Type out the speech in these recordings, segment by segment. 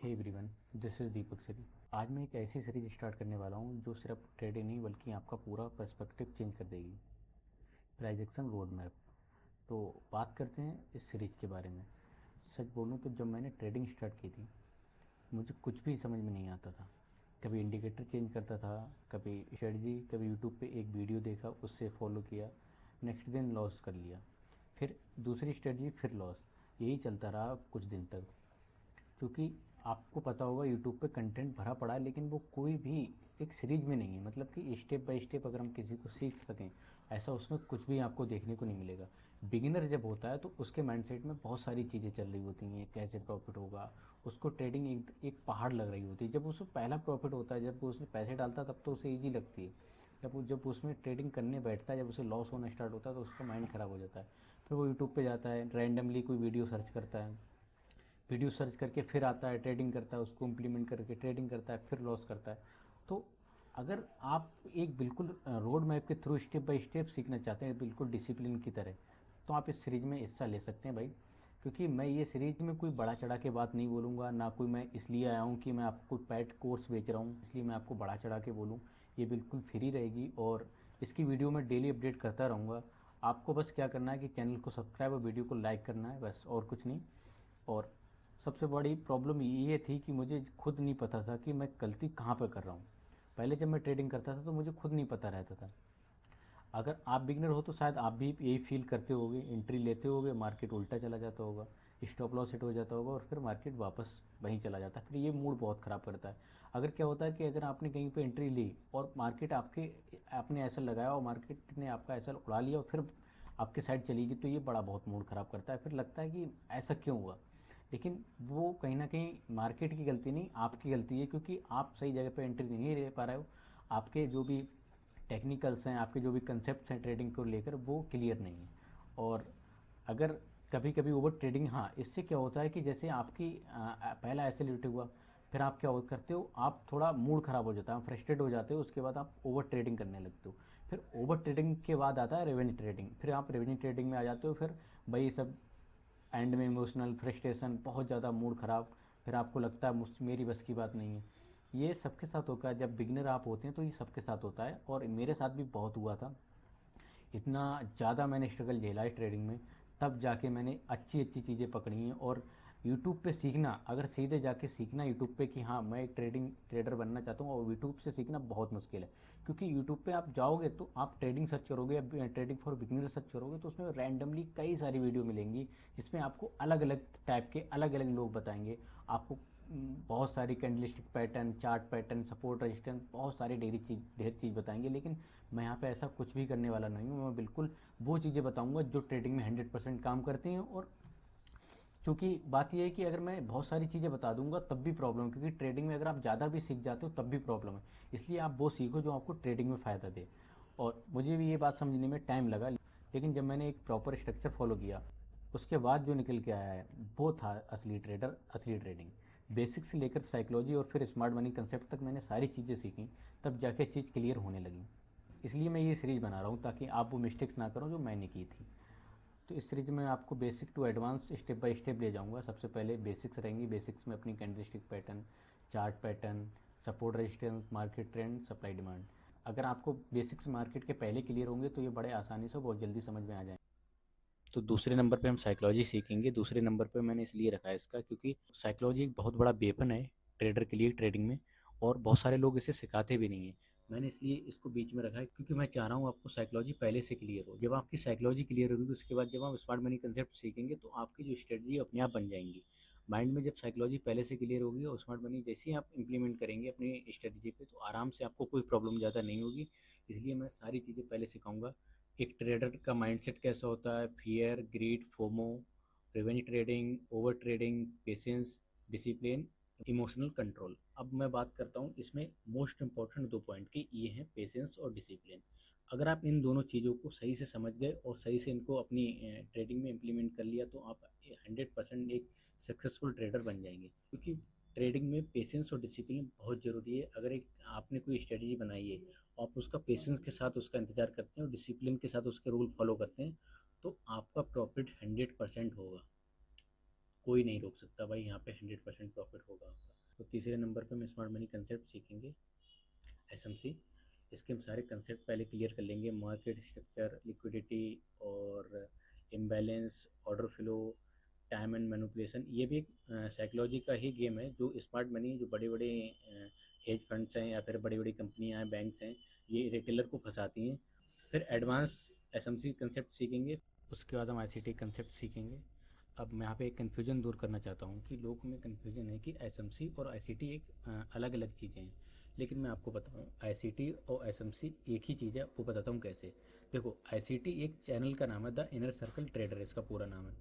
Hey everyone, this is दीपक सिरी। आज मैं एक ऐसी सीरीज स्टार्ट करने वाला हूँ जो सिर्फ ट्रेडिंग नहीं बल्कि आपका पूरा पर्सपेक्टिव चेंज कर देगी। प्राइजेक्शन रोड मैप। तो बात करते हैं इस सीरीज़ के बारे में। सच बोलूँ तो जब मैंने ट्रेडिंग स्टार्ट की थी मुझे कुछ भी समझ में नहीं आता था। कभी इंडिकेटर चेंज करता था, कभी स्ट्रेटजी, कभी यूट्यूब पे एक वीडियो देखा उससे फॉलो किया, नेक्स्ट दिन लॉस कर लिया, फिर दूसरी स्ट्रेटजी, फिर लॉस। यही चलता रहा कुछ दिन तक। क्योंकि आपको पता होगा यूट्यूब पे कंटेंट भरा पड़ा है लेकिन वो कोई भी एक सीरीज में नहीं है, मतलब कि स्टेप बाय स्टेप अगर हम किसी को सीख सकें ऐसा उसमें कुछ भी आपको देखने को नहीं मिलेगा। बिगिनर जब होता है तो उसके माइंडसेट में बहुत सारी चीज़ें चल रही होती हैं, कैसे प्रॉफिट होगा, उसको ट्रेडिंग एक पहाड़ लग रही होती है। जब उसको पहला प्रॉफिट होता है, जब वो उसमें पैसे डालता है तब तो उसे ईजी लगती है। जब उसमें ट्रेडिंग करने बैठता है, जब उसे लॉस होना स्टार्ट होता है तो उसका माइंड ख़राब हो जाता है। फिर वो यूट्यूब पे जाता है, रैंडमली कोई वीडियो सर्च करता है, वीडियो सर्च करके फिर आता है, ट्रेडिंग करता है, उसको इम्प्लीमेंट करके ट्रेडिंग करता है, फिर लॉस करता है। तो अगर आप एक बिल्कुल रोड मैप के थ्रू स्टेप बाय स्टेप सीखना चाहते हैं बिल्कुल डिसिप्लिन की तरह, तो आप इस सीरीज़ में हिस्सा ले सकते हैं भाई। क्योंकि मैं ये सीरीज में कोई बड़ा चढ़ा के बात नहीं बोलूँगा, ना कोई मैं इसलिए आया हूँ कि मैं आपको पैड कोर्स बेच रहा हूँ इसलिए मैं आपको बड़ा चढ़ा के बोलूँ। ये बिल्कुल फ्री रहेगी और इसकी वीडियो मैं डेली अपडेट करता रहूँगा। आपको बस क्या करना है कि चैनल को सब्सक्राइब और वीडियो को लाइक करना है, बस और कुछ नहीं। और सबसे बड़ी प्रॉब्लम ये थी कि मुझे खुद नहीं पता था कि मैं गलती कहाँ पर कर रहा हूँ। पहले जब मैं ट्रेडिंग करता था तो मुझे खुद नहीं पता रहता था। अगर आप बिगनर हो तो शायद आप भी यही फील करते होगे, एंट्री लेते होगे, मार्केट उल्टा चला जाता होगा, स्टॉप लॉस हिट हो जाता होगा और फिर मार्केट वापस वहीं चला जाता है। फिर ये मूड बहुत ख़राब करता है। अगर क्या होता है कि अगर आपने कहीं पे एंट्री ली और मार्केट आपने ऐसा लगाया और मार्केट ने आपका ऐसा उड़ा लिया और फिर आपके साइड चली गई, तो ये बड़ा बहुत मूड ख़राब करता है। फिर लगता है कि ऐसा क्यों हुआ। लेकिन वो कहीं ना कहीं मार्केट की गलती नहीं, आपकी गलती है, क्योंकि आप सही जगह पे एंट्री नहीं ले पा रहे हो। आपके जो भी टेक्निकल्स हैं, आपके जो भी कंसेप्ट हैं ट्रेडिंग को लेकर, वो क्लियर नहीं है। और अगर कभी कभी ओवर ट्रेडिंग, हाँ, इससे क्या होता है कि जैसे आपकी पहला ऐसे लिट हुआ, फिर आप क्या करते हो, आप थोड़ा मूड ख़राब हो जाता है, फ्रस्ट्रेट हो जाते हो, उसके बाद आप ओवर ट्रेडिंग करने लगते हो। फिर ओवर ट्रेडिंग के बाद आता है रेवेन्यू ट्रेडिंग, फिर आप रेवेन्यू ट्रेडिंग में आ जाते हो। फिर वही सब एंड में इमोशनल फ्रस्ट्रेशन, बहुत ज़्यादा मूड ख़राब, फिर आपको लगता है मुझ मेरी बस की बात नहीं है। ये सबके साथ होता है, जब बिगनर आप होते हैं तो ये सबके साथ होता है और मेरे साथ भी बहुत हुआ था। इतना ज़्यादा मैंने स्ट्रगल झेला है ट्रेडिंग में, तब जाके मैंने अच्छी अच्छी चीज़ें पकड़ी हैं। और यूट्यूब पे सीखना, अगर सीधे जाके सीखना यूट्यूब पे कि हाँ मैं एक ट्रेडिंग ट्रेडर बनना चाहता हूँ, और यूट्यूब से सीखना बहुत मुश्किल है। क्योंकि यूट्यूब पे आप जाओगे तो आप ट्रेडिंग सर्च करोगे या ट्रेडिंग फॉर बिगिनर सर्च करोगे तो उसमें रैंडमली कई सारी वीडियो मिलेंगी जिसमें आपको अलग अलग टाइप के अलग अलग लोग बताएंगे। आपको बहुत सारी candlestick pattern, chart pattern, support resistance, बहुत सारी ढेर चीज़ बताएंगे। लेकिन मैं यहाँ पे ऐसा कुछ भी करने वाला नहीं हूँ। मैं बिल्कुल वो चीज़ें बताऊँगा जो ट्रेडिंग में 100% काम करती हैं। और चूँकि बात ये है कि अगर मैं बहुत सारी चीज़ें बता दूंगा तब भी प्रॉब्लम, क्योंकि ट्रेडिंग में अगर आप ज़्यादा भी सीख जाते हो तब भी प्रॉब्लम है। इसलिए आप वो सीखो जो आपको ट्रेडिंग में फ़ायदा दे। और मुझे भी ये बात समझने में टाइम लगा, लेकिन जब मैंने एक प्रॉपर स्ट्रक्चर फॉलो किया उसके बाद जो निकल के आया है वो था असली ट्रेडर, असली ट्रेडिंग। बेसिक्स से लेकर साइकोलॉजी और फिर स्मार्ट मनी कंसेप्ट तक मैंने सारी चीज़ें सीखी, तब जाके चीज़ क्लियर होने लगी। इसलिए मैं ये सीरीज़ बना रहा हूँ ताकि आप वो मिस्टेक्स ना करो जो मैंने की थी। तो इस सीरीज में आपको basic to advance step by step ले जाऊंगा। सबसे पहले बेसिक्स रहेंगी, बेसिक्स में अपनी candlestick pattern, chart pattern, support resistance, market trend, supply demand. अगर आपको बेसिक्स मार्केट के पहले क्लियर होंगे तो ये बड़े आसानी से बहुत जल्दी समझ में आ जाएंगे। तो दूसरे नंबर पे हम साइकोलॉजी सीखेंगे। दूसरे नंबर पे मैंने इसलिए रखा है इसका क्योंकि साइकोलॉजी एक बहुत बड़ा वेपन है ट्रेडर के लिए ट्रेडिंग में, और बहुत सारे लोग इसे सिखाते भी नहीं हैं। मैंने इसलिए इसको बीच में रखा है क्योंकि मैं चाह रहा हूँ आपको साइकोलॉजी पहले से क्लियर हो। जब आपकी साइकोलॉजी क्लियर होगी उसके बाद जब आप स्मार्ट मनी कंसेप्ट सीखेंगे तो आपकी जो स्ट्रेटजी अपने आप बन जाएंगी। माइंड में जब साइकोलॉजी पहले से क्लियर होगी और स्मार्ट मनी जैसे ही आप इंप्लीमेंट करेंगे अपनी स्ट्रेटजी पे तो आराम से आपको कोई प्रॉब्लम ज़्यादा नहीं होगी। इसलिए मैं सारी चीज़ें पहले सिखाऊंगा। एक ट्रेडर का माइंडसेट कैसा होता है, fear, greed, FOMO, revenge trading, over trading, patience, discipline, emotional control. अब मैं बात करता हूँ इसमें मोस्ट इंपॉर्टेंट दो पॉइंट की, ये हैं पेशेंस और डिसिप्लिन। अगर आप इन दोनों चीज़ों को सही से समझ गए और सही से इनको अपनी ट्रेडिंग में इम्प्लीमेंट कर लिया तो आप 100% एक सक्सेसफुल ट्रेडर बन जाएंगे। क्योंकि ट्रेडिंग में पेशेंस और डिसिप्लिन बहुत ज़रूरी है। अगर एक आपने कोई स्ट्रेटजी बनाई है, आप उसका पेशेंस के साथ उसका इंतज़ार करते हैं और डिसिप्लिन के साथ उसके रूल फॉलो करते हैं तो आपका प्रॉफिट 100% होगा। कोई नहीं रोक सकता भाई, यहाँ पे 100% प्रॉफिट होगा आपका। तो तीसरे नंबर पे हम स्मार्ट मनी कंसेप्ट सीखेंगे, एसएमसी। इसके हम सारे कंसेप्ट पहले क्लियर कर लेंगे, मार्केट स्ट्रक्चर, लिक्विडिटी और imbalance, order flow, time and manipulation. ये भी एक साइकोलॉजी का ही गेम है। जो स्मार्ट मनी, जो बड़े बड़े हेज फंड्स हैं या फिर बड़ी बड़ी कंपनियां हैं, बैंक्स हैं, ये रिटेलर को फंसाती हैं। फिर एडवांस एसएमसी कंसेप्ट सीखेंगे, उसके बाद हम आईसीटी कंसेप्ट सीखेंगे। अब मैं यहाँ पे एक कन्फ्यूजन दूर करना चाहता हूँ कि लोगों में कन्फ्यूजन है कि एसएमसी और आईसीटी एक अलग अलग चीज़ें हैं, लेकिन मैं आपको बताऊँ आईसीटी और एसएमसी एक ही चीज़ है। वो बताता हूँ कैसे। देखो, आईसीटी एक चैनल का नाम है, द इनर सर्कल ट्रेडर इसका पूरा नाम है,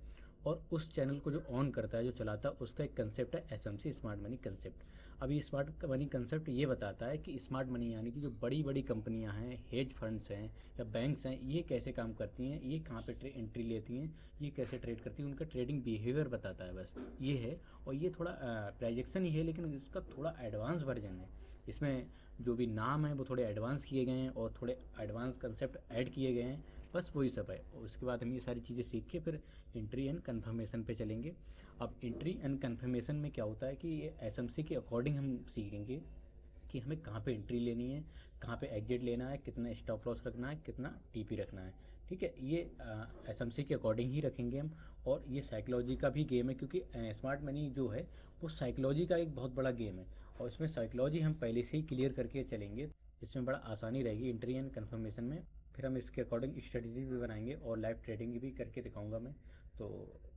और उस चैनल को जो ऑन करता है, जो चलाता है, उसका एक कंसेप्ट है एसएमसी, स्मार्ट मनी कंसेप्ट। अब ये स्मार्ट मनी कंसेप्ट ये बताता है कि स्मार्ट मनी यानी कि जो बड़ी बड़ी कंपनियां हैं, हेज फंड्स हैं या बैंक्स हैं, ये कैसे काम करती हैं, ये कहाँ पे एंट्री लेती हैं, ये कैसे ट्रेड करती हैं, उनका ट्रेडिंग बिहेवियर बताता है, बस ये है। और ये थोड़ा प्राइजेक्शन ही है, लेकिन इसका थोड़ा एडवांस वर्जन है। इसमें जो भी नाम है वो थोड़े एडवांस किए गए हैं और थोड़े एडवांस कंसेप्ट ऐड किए गए हैं, बस वही सब है। और उसके बाद हम ये सारी चीज़ें सीख के फिर एंट्री एंड कन्फर्मेशन पे चलेंगे। अब एंट्री एंड कन्फर्मेशन में क्या होता है कि ये एसएमसी के अकॉर्डिंग हम सीखेंगे कि हमें कहाँ पे एंट्री लेनी है, कहाँ पे एग्जिट लेना है, कितना स्टॉप लॉस रखना है, कितना टीपी रखना है। ठीक है, ये एसएमसी के अकॉर्डिंग ही रखेंगे हम। और ये साइकोलॉजी का भी गेम है, क्योंकि स्मार्ट मनी जो है वो साइकोलॉजी का एक बहुत बड़ा गेम है, और इसमें साइकोलॉजी हम पहले से ही क्लियर करके चलेंगे। इसमें बड़ा आसानी रहेगी एंट्री एंड कन्फर्मेशन में। फिर हम इसके अकॉर्डिंग स्ट्रेटजी भी बनाएंगे और लाइव ट्रेडिंग भी करके दिखाऊंगा मैं। तो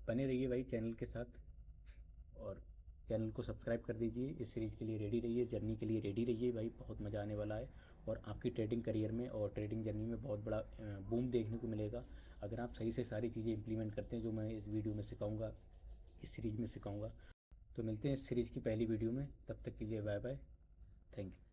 बने रहिए भाई चैनल के साथ, और चैनल को सब्सक्राइब कर दीजिए। इस सीरीज़ के लिए रेडी रहिए, जर्नी के लिए रेडी रहिए भाई, बहुत मज़ा आने वाला है। और आपकी ट्रेडिंग करियर में और ट्रेडिंग जर्नी में बहुत बड़ा बूम देखने को मिलेगा, अगर आप सही से सारी चीज़ें इंप्लीमेंट करते हैं जो मैं इस वीडियो में सिखाऊंगा, इस सीरीज़ में सिखाऊंगा। तो मिलते हैं इस सीरीज़ की पहली वीडियो में, तब तक के लिए बाय बाय, थैंक यू।